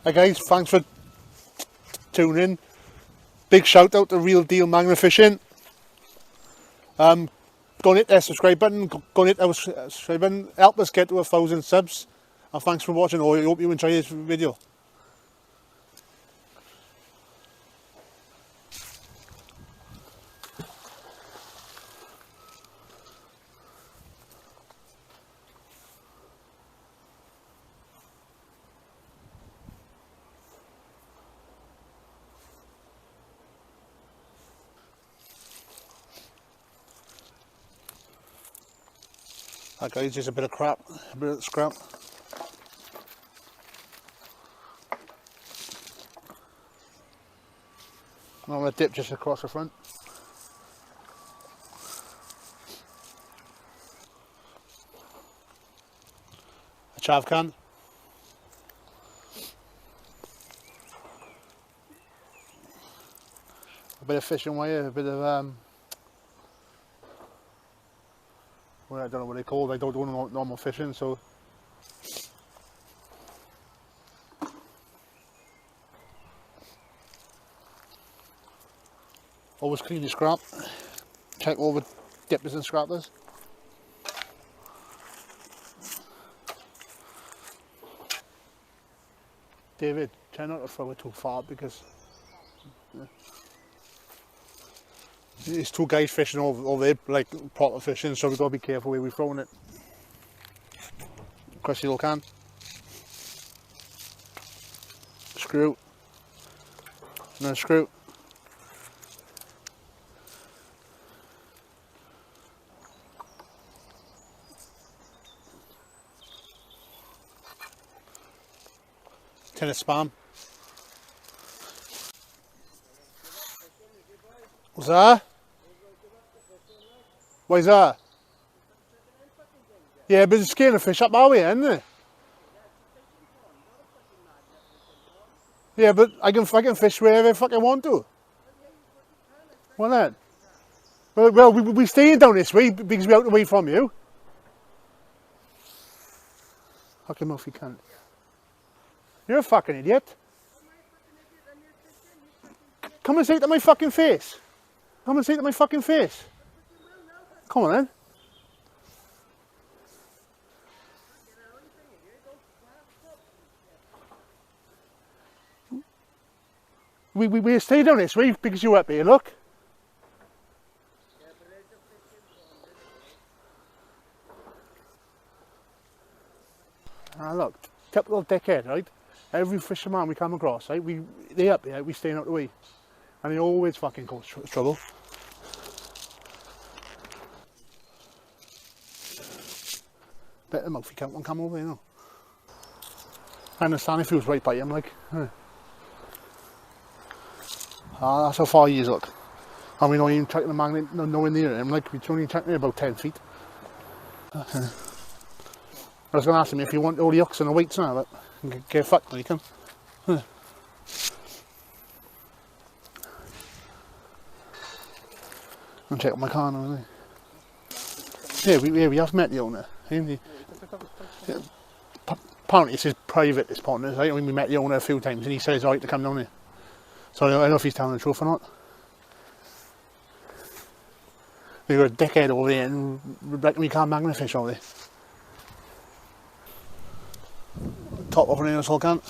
Hi guys, thanks for tuning in. Big shout out to Real Deal Magna Fishing. Go and hit that subscribe button, go and hit that subscribe button, help us get to 1,000 subs. And thanks for watching. I hope you enjoy this video. That guys, just a bit of crap, a bit of scrap. I'm going to dip just across the front. A chav can. A bit of fishing wire, a bit of well, I don't know what they call it. I don't do normal fishing, so always clean your scrap. Check all the dippers and scrappers. David, try not to throw it too far because there's two guys fishing over there, like proper fishing, so we've got to be careful where we're throwing it. Across the little can. Screw. Another screw. Tin of spam. What's that? Why is that? Yeah, but it's scaring the fish up our way, isn't it? Yeah, but I can fish wherever I fucking want to. Why not? Well, we staying down this way because we're out away from you. Fuck him off, you can't. You're a fucking idiot. Come and say it to my fucking face. Come and say it to my fucking face. Come on then. We stay down this way because you're up here, look. Ah, look, typical dickhead, right? Every fisherman we come across, right? They up here, we staying out the way. And they always fucking cause trouble. Bet the mouth, can't one come over, you know. I understand if he was right by him, like. Ah, that's how far he is, look. And we're not even tracking the magnet, nowhere near him, like, we're only tracking about 10 feet. I was going to ask him if you want all the hooks and the weights now, but get fucked when he comes. I'll check out my car now, yeah, we have met the owner. Apparently it's his private, this pond is, right? I mean, we met the owner a few times and he says alright to come down here. So I don't know if he's telling the truth or not. We got a dickhead over here and we can't magna fish over there. Top up on the whole can.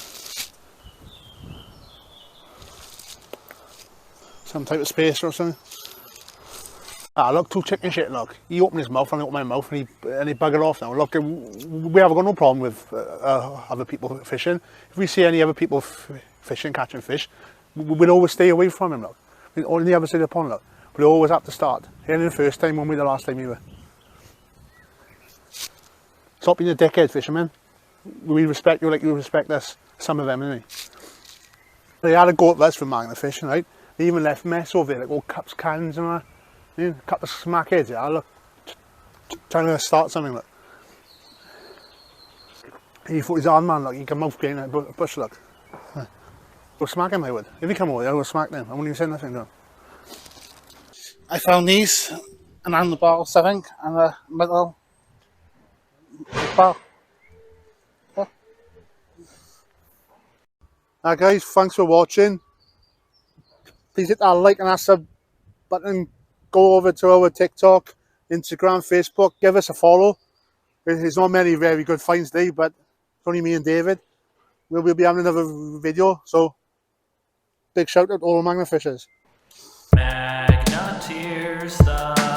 Some type of spacer or something. Ah, look, two chicken shit, look. He opened his mouth and I opened my mouth and he buggered off now. Look, we haven't got no problem with other people fishing. If we see any other people fishing, catching fish, we'll always stay away from him, look. On the other side of the pond, look. We always have to start. Here the first time, won't be the last time either. Stop being a dickhead, fisherman. We respect you like you respect us. Some of them, anyway. They had a go at us for magna fishing, right? They even left mess over there, like all cups, cans and that. Yeah, a couple of smackheads, yeah, look. Trying to start something, look. He thought his arm man, look, he can mouth behind that bush, look. Go smack him, I would. If he come over, I would smack them. I wouldn't even say nothing to him. I found these, an handlebar, I think, and a metal bar. Yeah. Guys, thanks for watching. Please hit that like and that sub button. Go over to our TikTok, Instagram, Facebook. Give us a follow. There's not many very good finds today, but it's only me and David. We'll be having another video. So big shout out to all the magna fishers. Magna tears the